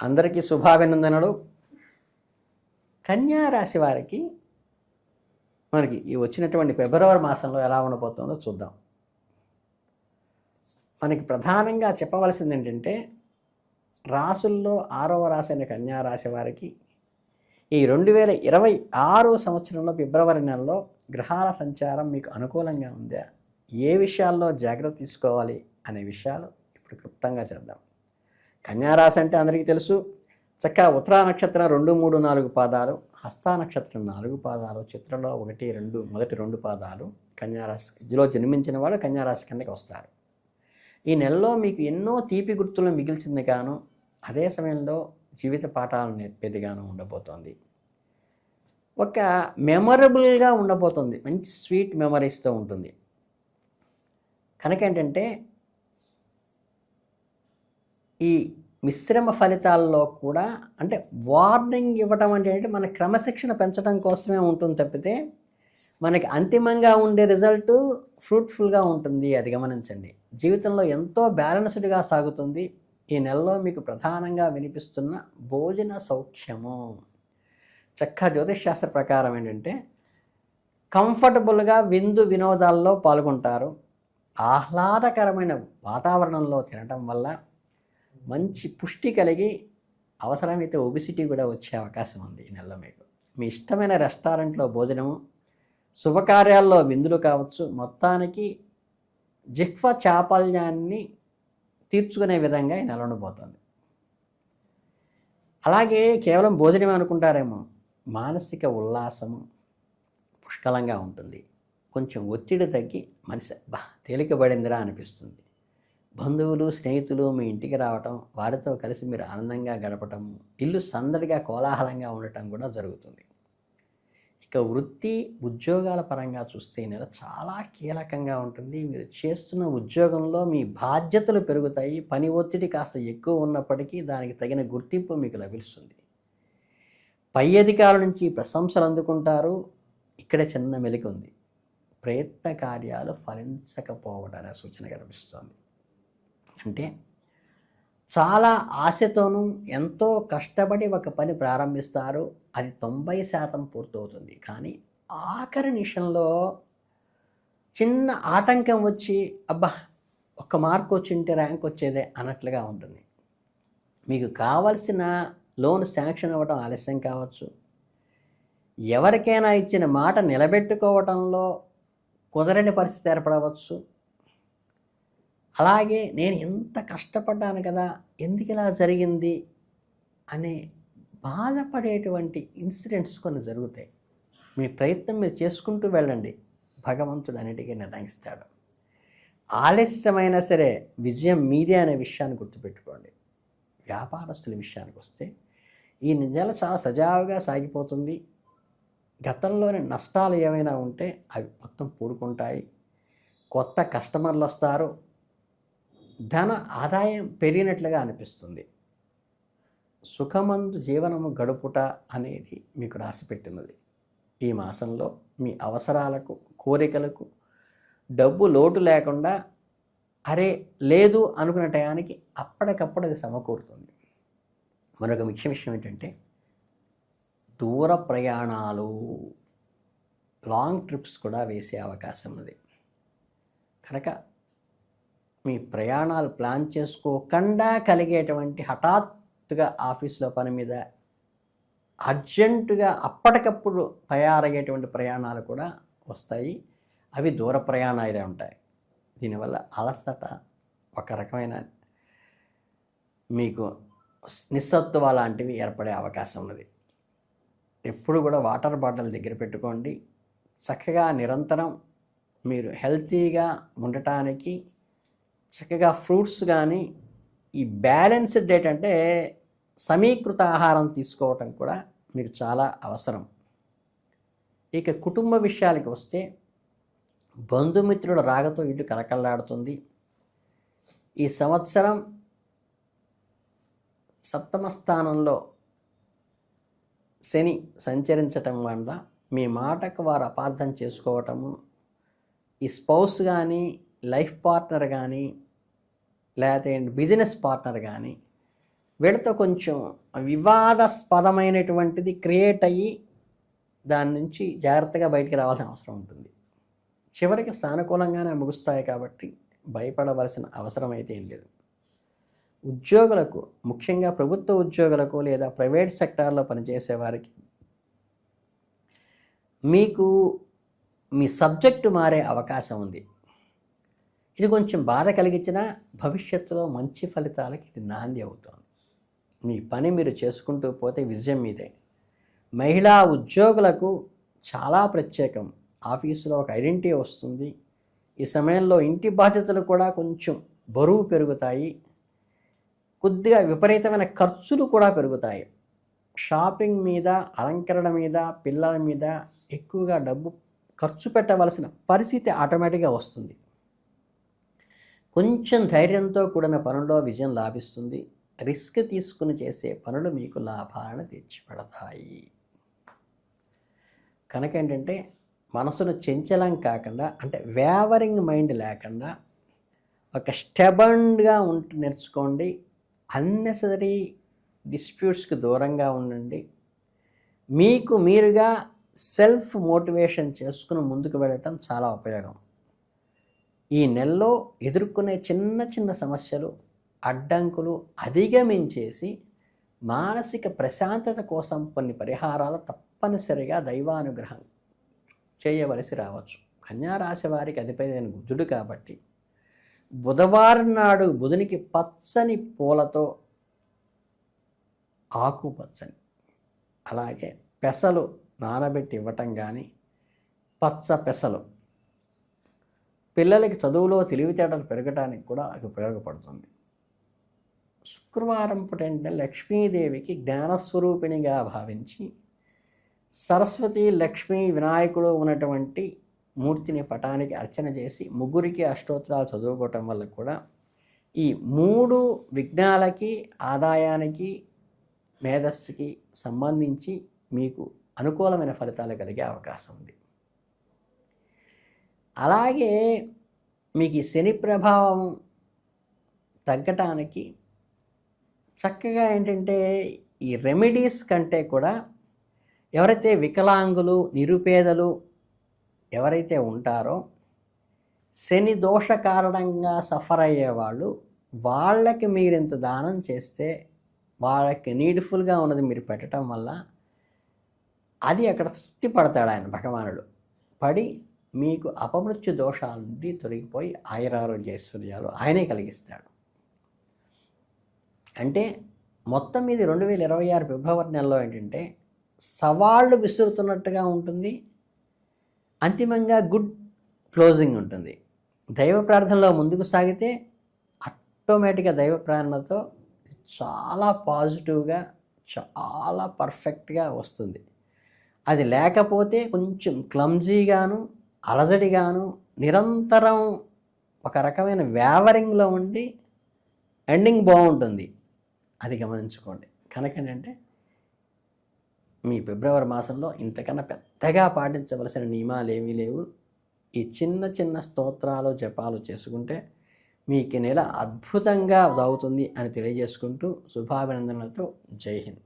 అందరికీ శుభాభినందనలు. కన్యా రాశి వారికి మనకి ఈ వచ్చినటువంటి ఫిబ్రవరి మాసంలో ఎలా ఉండబోతుందో చూద్దాం. మనకి ప్రధానంగా చెప్పవలసింది ఏంటంటే, రాసుల్లో 6వ రాశి అయిన కన్యా రాశి వారికి ఈ 2026 సంవత్సరంలో ఫిబ్రవరి నెలలో గ్రహాల సంచారం మీకు అనుకూలంగా ఉందా, ఏ విషయాల్లో జాగ్రత్త తీసుకోవాలి అనే విషయాలు ఇప్పుడు క్లుప్తంగా చేద్దాం. కన్యారాశి అంటే అందరికీ తెలుసు, చక్కగా ఉత్తరా నక్షత్రం 2, 3, 4 పాదాలు, హస్తా నక్షత్రం 4 పాదాలు, చిత్రలో 1, 2 మొదటి 2 పాదాలు కన్యారాశిలో జన్మించిన వాళ్ళు కన్యారాశి కిందకి వస్తారు. ఈ నెలలో మీకు ఎన్నో తీపి గుర్తులను మిగిల్చింది గాను, అదే సమయంలో జీవిత పాఠాలను నేర్పేదిగాను ఉండబోతోంది. ఒక మెమరబుల్గా ఉండబోతుంది, మంచి స్వీట్ మెమరీస్తో ఉంటుంది. కనుక ఏంటంటే, ఈ మిశ్రమ ఫలితాల్లో కూడా అంటే వార్నింగ్ ఇవ్వటం అంటే మన క్రమశిక్షణ పెంచడం కోసమే ఉంటుంది తప్పితే మనకి అంతిమంగా ఉండే రిజల్ట్ ఫ్రూట్ఫుల్గా ఉంటుంది. అది గమనించండి. జీవితంలో ఎంతో బ్యాలెన్స్డ్గా సాగుతుంది. ఈ నెలలో మీకు ప్రధానంగా వినిపిస్తున్న భోజన సౌఖ్యము. చక్కగా జ్యోతిష్ శాస్త్ర ప్రకారం ఏంటంటే, కంఫర్టబుల్గా విందు వినోదాల్లో పాల్గొంటారు. ఆహ్లాదకరమైన వాతావరణంలో తినటం వల్ల మంచి పుష్టి కలిగి అవసరమైతే ఒబిసిటీ కూడా వచ్చే అవకాశం ఉంది ఈ నెలలో. మీకు మీ ఇష్టమైన రెస్టారెంట్లో భోజనము, శుభకార్యాల్లో విందులు కావచ్చు, మొత్తానికి జిహ్వ చాపల్యాన్ని తీర్చుకునే విధంగా ఈ నెల ఉండబోతుంది. అలాగే కేవలం భోజనమే అనుకుంటారేమో, మానసిక ఉల్లాసము పుష్కలంగా ఉంటుంది. కొంచెం ఒత్తిడి తగ్గి మనిషి తేలికబడిందిరా అనిపిస్తుంది. బంధువులు, స్నేహితులు మీ ఇంటికి రావటం, వారితో కలిసి మీరు ఆనందంగా గడపటం, ఇల్లు సందడిగా కోలాహలంగా ఉండటం కూడా జరుగుతుంది. ఇక వృత్తి ఉద్యోగాల పరంగా చూస్తే ఈ నెల చాలా కీలకంగా ఉంటుంది. మీరు చేస్తున్న ఉద్యోగంలో మీ బాధ్యతలు పెరుగుతాయి. పని ఒత్తిడి కాస్త ఎక్కువ ఉన్నప్పటికీ దానికి తగిన గుర్తింపు మీకు లభిస్తుంది. పై అధికారుల నుంచి ప్రశంసలు అందుకుంటారు. ఇక్కడే చిన్న మెలిక ఉంది, ప్రయత్న కార్యాలు ఫలించకపోవడం అనే సూచన కనిపిస్తుంది. అంటే చాలా ఆశతోనూ ఎంతో కష్టపడి ఒక పని ప్రారంభిస్తారు, అది 90% పూర్తవుతుంది. కానీ ఆఖరి నిమిషంలో చిన్న ఆటంకం వచ్చి ఒక్క మార్క్ వచ్చింటే ర్యాంక్ వచ్చేదే అన్నట్లుగా ఉంటుంది. మీకు కావలసిన లోన్ శాంక్షన్ అవ్వడం ఆలస్యం కావచ్చు. ఎవరికైనా ఇచ్చిన మాట నిలబెట్టుకోవడంలో కుదరని పరిస్థితి ఏర్పడవచ్చు. అలాగే నేను ఎంత కష్టపడ్డాను కదా, ఎందుకు ఇలా జరిగింది అనే బాధపడేటువంటి ఇన్సిడెంట్స్ కొన్ని జరుగుతాయి. మీ ప్రయత్నం మీరు చేసుకుంటూ వెళ్ళండి, భగవంతుడు అన్నిటికీ నిర్ణయిస్తాడు. ఆలస్యమైనా సరే విజయం మీదే అనే విషయాన్ని గుర్తుపెట్టుకోండి. వ్యాపారస్తుల విషయానికి వస్తే ఈ నెల చాలా సజావుగా సాగిపోతుంది. గతంలోని నష్టాలు ఏమైనా ఉంటే అవి మొత్తం పూడుకుంటాయి. కొత్త కస్టమర్లు వస్తారు. ధన ఆదాయం పెరిగినట్లుగా అనిపిస్తుంది. సుఖమందు జీవనము గడుపుట అనేది మీకు రాసిపెట్టినది. ఈ మాసంలో మీ అవసరాలకు, కోరికలకు డబ్బు లోటు లేకుండా లేదు అనుకునే టయానికి అప్పటికప్పుడు అది సమకూరుతుంది. మరొక ముఖ్య విషయం ఏంటంటే, దూర ప్రయాణాలు, లాంగ్ ట్రిప్స్ కూడా వేసే అవకాశం ఉంది. కనుక మీ ప్రయాణాలు ప్లాన్ చేసుకోకుండా కలిగేటువంటి హఠాత్తుగా ఆఫీసులో పని మీద అర్జెంటుగా అప్పటికప్పుడు తయారయ్యేటువంటి ప్రయాణాలు కూడా వస్తాయి. అవి దూర ప్రయాణాలే ఉంటాయి. దీనివల్ల అలసట, ఒక రకమైన మీకు నిస్సత్తువ లాంటివి ఏర్పడే అవకాశం ఉన్నది. ఎప్పుడు కూడా వాటర్ బాటిల్ దగ్గర పెట్టుకోండి. చక్కగా నిరంతరం మీరు హెల్తీగా ఉండటానికి చక్కగా ఫ్రూట్స్ కానీ, ఈ బ్యాలెన్స్డ్ డైట్ అంటే సమీకృత ఆహారం తీసుకోవటం కూడా మీకు చాలా అవసరం. ఇక కుటుంబ విషయాలకు వస్తే బంధుమిత్రుల రాకతో ఇల్లు కలకల్లాడుతుంది. ఈ సంవత్సరం సప్తమ స్థానంలో శని సంచరించటం వల్ల మీ మాటకు వారు అపార్థం చేసుకోవటము, ఈ స్పౌస్ కానీ, లైఫ్ పార్ట్నర్ కానీ, లేకపోతే బిజినెస్ పార్ట్నర్ కానీ వీళ్ళతో కొంచెం వివాదాస్పదమైనటువంటిది క్రియేట్ అయ్యి దాని నుంచి జాగ్రత్తగా బయటికి రావాల్సిన అవసరం ఉంటుంది. చివరికి సానుకూలంగానే ముగుస్తాయి కాబట్టి భయపడవలసిన అవసరం అయితే ఏం లేదు. ఉద్యోగులకు, ముఖ్యంగా ప్రభుత్వ ఉద్యోగులకు లేదా ప్రైవేట్ సెక్టార్లో పనిచేసే వారికి మీకు మీ సబ్జెక్టు మారే అవకాశం ఉంది. ఇది కొంచెం బాధ కలిగించినా భవిష్యత్తులో మంచి ఫలితాలకి ఇది నాంది అవుతుంది. మీ పని మీరు చేసుకుంటూ పోతే విజయం మీదే. మహిళా ఉద్యోగులకు చాలా ప్రత్యేకం. ఆఫీసులో ఒక ఐడెంటిటీ వస్తుంది. ఈ సమయంలో ఇంటి బాధ్యతలు కూడా కొంచెం బరువు పెరుగుతాయి. కొద్దిగా విపరీతమైన ఖర్చులు కూడా పెరుగుతాయి. షాపింగ్ మీద, అలంకరణ మీద, పిల్లల మీద ఎక్కువగా డబ్బు ఖర్చు పెట్టవలసిన పరిస్థితి ఆటోమేటిక్గా వస్తుంది. కొంచెం ధైర్యంతో కూడిన పనుల్లో విజయం లాభిస్తుంది. రిస్క్ తీసుకుని చేసే పనులు మీకు లాభాలను తెచ్చిపెడతాయి. కనుక ఏంటంటే మనసును చంచలం కాకుండా, అంటే వేవరింగ్ మైండ్ లేకుండా ఒక స్టెబర్న్గా నేర్చుకోండి. అన్నెసరీ డిస్ప్యూట్స్కి దూరంగా ఉండండి. మీకు మీరుగా సెల్ఫ్ మోటివేషన్ చేసుకుని ముందుకు వెళ్ళటం చాలా ఉపయోగం. ఈ నెలలో ఎదుర్కొనే చిన్న చిన్న సమస్యలు, అడ్డంకులు అధిగమించేసి మానసిక ప్రశాంతత కోసం కొన్ని పరిహారాలు తప్పనిసరిగా దైవానుగ్రహం చేయవలసి రావచ్చు. కన్యారాశి వారికి అధిపతి బుధుడు కాబట్టి బుధవారం నాడు బుధునికి పచ్చని పూలతో, ఆకుపచ్చని, అలాగే పెసలు నానబెట్టి ఇవ్వటం కానీ, పచ్చ పెసలు పిల్లలకి చదువులో తెలివితేటలు పెరగడానికి కూడా అది ఉపయోగపడుతుంది. శుక్రవారం పూట ఏంటంటే లక్ష్మీదేవికి జ్ఞానస్వరూపిణిగా భావించి సరస్వతి, లక్ష్మీ, వినాయకుడు ఉన్నటువంటి మూర్తిని పటానికి అర్చన చేసి ముగ్గురికి అష్టోత్తరాలు చదువుకోవటం వల్ల కూడా ఈ 3 విఘ్నాలకి, ఆదాయానికి, మేధస్సుకి సంబంధించి మీకు అనుకూలమైన ఫలితాలు కలిగే అవకాశం ఉంది. అలాగే మీకు ఈ శని ప్రభావం తగ్గటానికి చక్కగా ఏంటంటే ఈ రెమెడీస్ కంటే కూడా ఎవరైతే వికలాంగులు, నిరుపేదలు ఎవరైతే ఉంటారో, శని దోష కారణంగా సఫర్ అయ్యేవాళ్ళు, వాళ్ళకి మీరు ఇంత దానం చేస్తే, వాళ్ళకి నీడ్ఫుల్గా ఉన్నది మీరు పెట్టడం వల్ల అది అక్కడ తృప్తి పడతాడు ఆయన భగవానుడు. పడి మీకు అపమృత్యు దోషాల నుండి తొలగిపోయి ఆయురారోగ్య ఐశ్వర్యాలు ఆయనే కలిగిస్తాడు. అంటే మొత్తం మీద 2026 ఫిబ్రవరి నెలలో ఏంటంటే సవాళ్ళు విసురుతున్నట్టుగా ఉంటుంది. అంతిమంగా గుడ్ క్లోజింగ్ ఉంటుంది. దైవ ప్రార్థనలో ముందుకు సాగితే ఆటోమేటిక్గా దైవ ప్రార్థనతో చాలా పాజిటివ్గా, చాలా పర్ఫెక్ట్గా వస్తుంది. అది లేకపోతే కొంచెం క్లమ్జీగాను, అలజడిగాను, నిరంతరం ఒక రకమైన వేవరింగ్లో ఉండి ఎండింగ్ బాగుంటుంది. అది గమనించుకోండి. కనుక ఏంటంటే మీ ఫిబ్రవరి మాసంలో ఇంతకన్నా పెద్దగా పాటించవలసిన నియమాలు ఏమీ లేవు. ఈ చిన్న చిన్న స్తోత్రాలు, జపాలు చేసుకుంటే మీకు నెల అద్భుతంగా సాగుతుంది అని తెలియజేసుకుంటూ శుభాభినందనలతో జై హింద్.